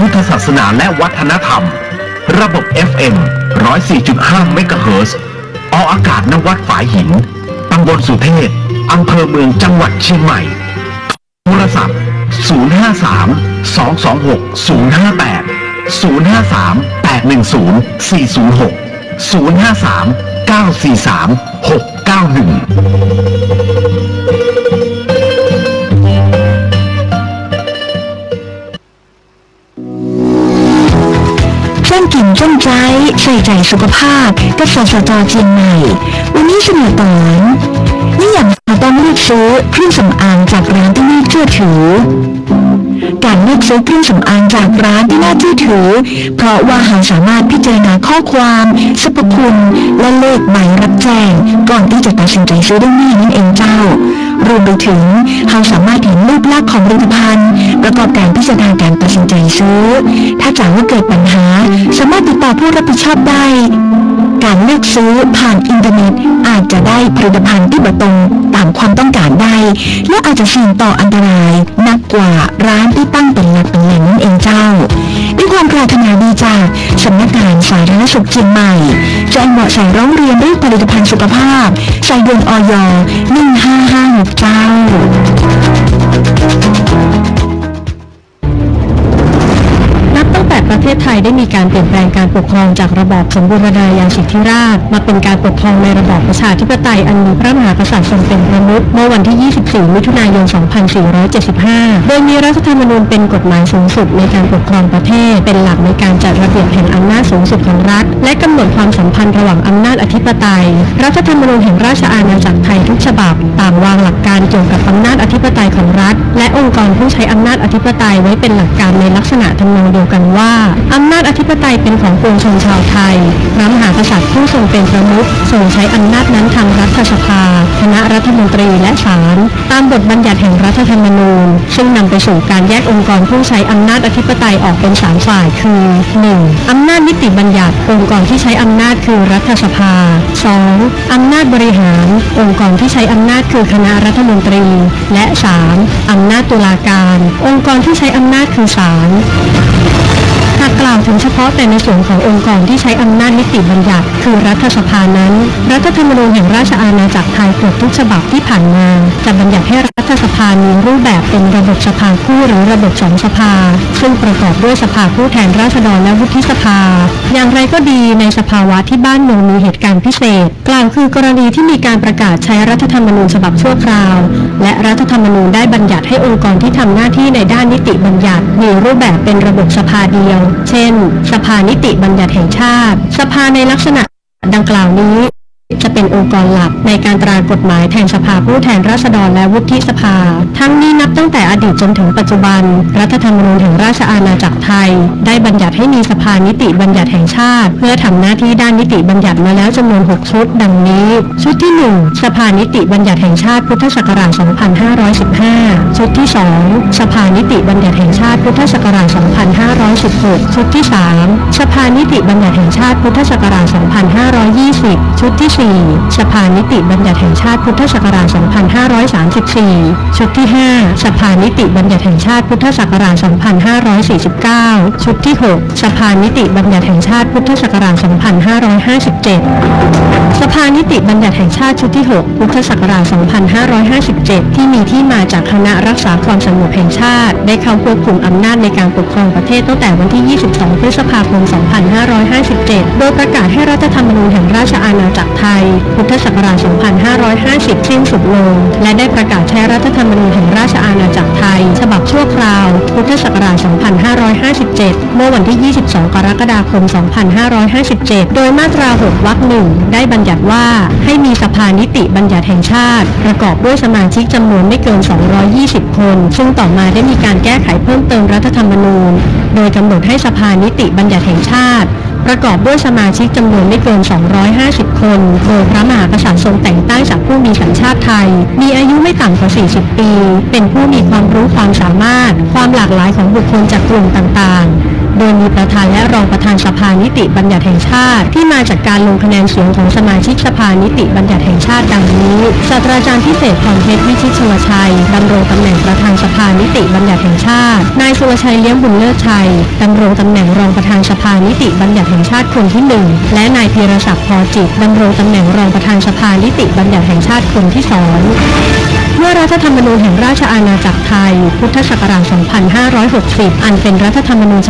พุทธศาสนาและวัฒนธรรมระบบ FM 104.5 เมกะเฮิรตซ์ออกอากาศณวัดฝายหินตำบลสุเทพอำเภอเมืองจังหวัดเชียงใหม่โทรศัพท์จ้างกินจ้างใจใส่ใจสุขภาพกับสสจ.เชียงใหม่วันนี้เสนอตอนนี่อย่างเราต้องเลือกซื้อเครื่องสำอางจากร้านที่น่าเชื่อถือการเลือกซื้อเครื่องสำอางจากร้านที่น่าเชื่อถือเพราะว่าเราสามารถพิจารณาข้อความสรรพคุณและเลขใบรับแจ้งก่อนที่จะตัดสินใจซื้อได้ง่ายนั่นเองเจ้ารวมไปถึงเราสามารถเห็นรูปลักษณ์ของผลิตภัณฑ์ประกอบการพิจารณาการตัดสินใจซื้อถ้าจากว่าเกิดปัญหาสามารถติดต่อผู้รับผิดชอบได้การเลือกซื้อผ่านอินเทอร์เน็ตอาจจะได้ผลิตภัณฑ์ที่บ่ตรงตามความต้องการได้และอาจจะเสี่ยงต่ออันตรายนักกว่าร้านที่ตั้งเป็นหลักเป็นแหล่งนั่นเองเจ้าด้วยความปรารถนาดีจากสำนักงานสาธารณสุขเชียงใหม่แจ้งเบาะแสร้องเรียนเรื่องผลิตภัณฑ์สุขภาพใส่ด่วนอย 1556เจ้าตั้งแต่ประเทศไทยได้มีการเปลี่ยนแปลงการปกครองจากระบอบสมบูรณาญาสิทธิราชย์มาเป็นการปกครองในระบอบประชาธิปไตยอันมีพระมหากษัตริย์ทรงเป็นประมุขเมื่อวันที่ 24 มิถุนายน 2475 โดยมีรัฐธรรมนูญเป็นกฎหมายสูงสุดในการปกครองประเทศเป็นหลักในการจัดระเบียบแห่งอำนาจสูงสุดของรัฐและกำหนดความสัมพันธ์ระหว่างอำนาจอธิปไตยรัฐธรรมนูญแห่งราชอาณาจักรไทยทุกฉบับต่างวางหลักการเกี่ยวกับอำนาจอธิปไตยของรัฐและองค์กรผู้ใช้อำนาจอธิปไตยไว้เป็นหลักการในลักษณะทำนองเดียวกันว่าอำนาจอธิปไตยเป็นของปวงชนชาวไทยพระมหากษัตริย์ผู้ทรงเป็นประมุขทรงใช้อำนาจนั้นทางรัฐสภาคณะรัฐมนตรีและศาลตามบทบัญญัติแห่งรัฐธรรมนูญซึ่งนำไปสู่การแยกองค์กรผู้ใช้อำนาจอธิปไตยออกเป็น3ฝ่ายคือ 1. อำนาจนิติบัญญัติองค์กรที่ใช้อำนาจคือรัฐสภา 2. อำนาจบริหารองค์กรที่ใช้อำนาจคือคณะรัฐมนตรีและ 3. อำนาจตุลาการองค์กรที่ใช้อำนาจคือศาลหากกล่าวถึงเฉพาะแต่ในส่วนขององค์กรที่ใช้อำนาจนิติบัญญัติคือรัฐสภานั้นรัฐธรรมนูญแห่งราชอาณาจักรไทยเกือบทุกฉบับที่ผ่านมาจะบัญญัติให้รัฐสภามีรูปแบบเป็นระบบสภาคู่หรือระบบ2สภาซึ่งประกอบด้วยสภาผู้แทนราษฎรและวุฒิสภาอย่างไรก็ดีในสภาวะที่บ้านเมืองมีเหตุการณ์พิเศษกล่าวคือกรณีที่มีการประกาศใช้รัฐธรรมนูญฉบับชั่วคราวและรัฐธรรมนูญได้บัญญัติให้องค์กรที่ทำหน้าที่ในด้านนิติบัญญัติมีรูปแบบเป็นระบบสภาเดียวเช่นสภานิติบัญญัติแห่งชาติสภาในลักษณะดังกล่าวนี้จะเป็นองค์กรหลักในการตรากฎหมายแทนสภาผู้แทนราษฎรและวุฒิสภาทั้งนี้นับตั้งแต่อดีตจนถึงปัจจุบันรัฐธรรมนูญแห่งราชอาณาจักรไทยได้บัญญัติให้มีสภานิติบัญญัติแห่งชาติเพื่อทำหน้าที่ด้านนิติบัญญัติมาแล้วจำนวน6ชุดดังนี้ชุดที่1สภานิติบัญญัติแห่งชาติพุทธศักราช 2515 ชุดที่2สภานิติบัญญัติแห่งชาติพุทธศักราช 2516 ชุดที่3สภานิติบัญญัติแห่งชาติพุทธศักราช 2520 ชุดที่4สภานิติบัญญัติแห่งชาติพุทธศักราช 2534 ชุดที่5สภานิติบัญญัติแห่งชาติพุทธศักราช 2549 ชุดที่6สภานิติบัญญัติแห่งชาติพุทธศักราช 2557 สภานิติบัญญัติแห่งชาติชุดที่6พุทธศักราช 2557 ที่มีที่มาจากคณะรักษาความสงบแห่งชาติได้เข้าควบคุมอำนาจในการปกครองประเทศตั้งแต่วันที่ 22 พฤษภาคม 2557 โดยประกาศให้รัฐธรรมนูญแห่งราชอาณาจักรไทยพุทธศักราช 2550 สิ้นสุดลงและได้ประกาศใช้รัฐธรรมนูญแห่งราชอาณาจักรไทยฉบับชั่วคราวพุทธศักราช 2557 เมื่อวันที่ 22 กรกฎาคม 2557 โดยมาตรา 6 วรรค 1 ได้บัญญัติว่าให้มีสภานิติบัญญัติแห่งชาติประกอบด้วยสมาชิกจำนวนไม่เกิน 220 คนซึ่งต่อมาได้มีการแก้ไขเพิ่มเติมรัฐธรรมนูญโดยกำหนดให้สภานิติบัญญัติแห่งชาติประกอบด้วยสมาชิกจำนวนไม่เกิน 250 คนโดยพระมหากษัตริย์ทรงแต่งตั้งจากผู้มีสัญชาติไทยมีอายุไม่ต่ำกว่า 40 ปีเป็นผู้มีความรู้ความสามารถความหลากหลายของบุคคลจากกลุ่มต่างๆ โดยมีประธานและรองประธานสภานิติบัญญัติแห่งชาติที่มาจากการลงคะแนนเสียงของสมาชิกสภานิติบัญญัติแห่งชาติดังนี้ศาสตราจารย์พิเศษพรเพชรวิชิตชวชัยดำรงตำแหน่งประธานสภานิติบัญญัติแห่งชาตินายสุวชัยเลี้ยงบุญเลิศชัยดำรงตำแหน่งรองประธานสภานิติบัญญัติแห่งชาติคนที่1และนายพีรศักดิ์พอจิตดำรงตำแหน่งรองประธานสภานิติบัญญัติแห่งชาติคนที่2เมื่อรัฐธรรมนูญแห่งราชอาณาจักรไทยพุทธศักราช 2560 อันเป็นรัฐธรรมนูญ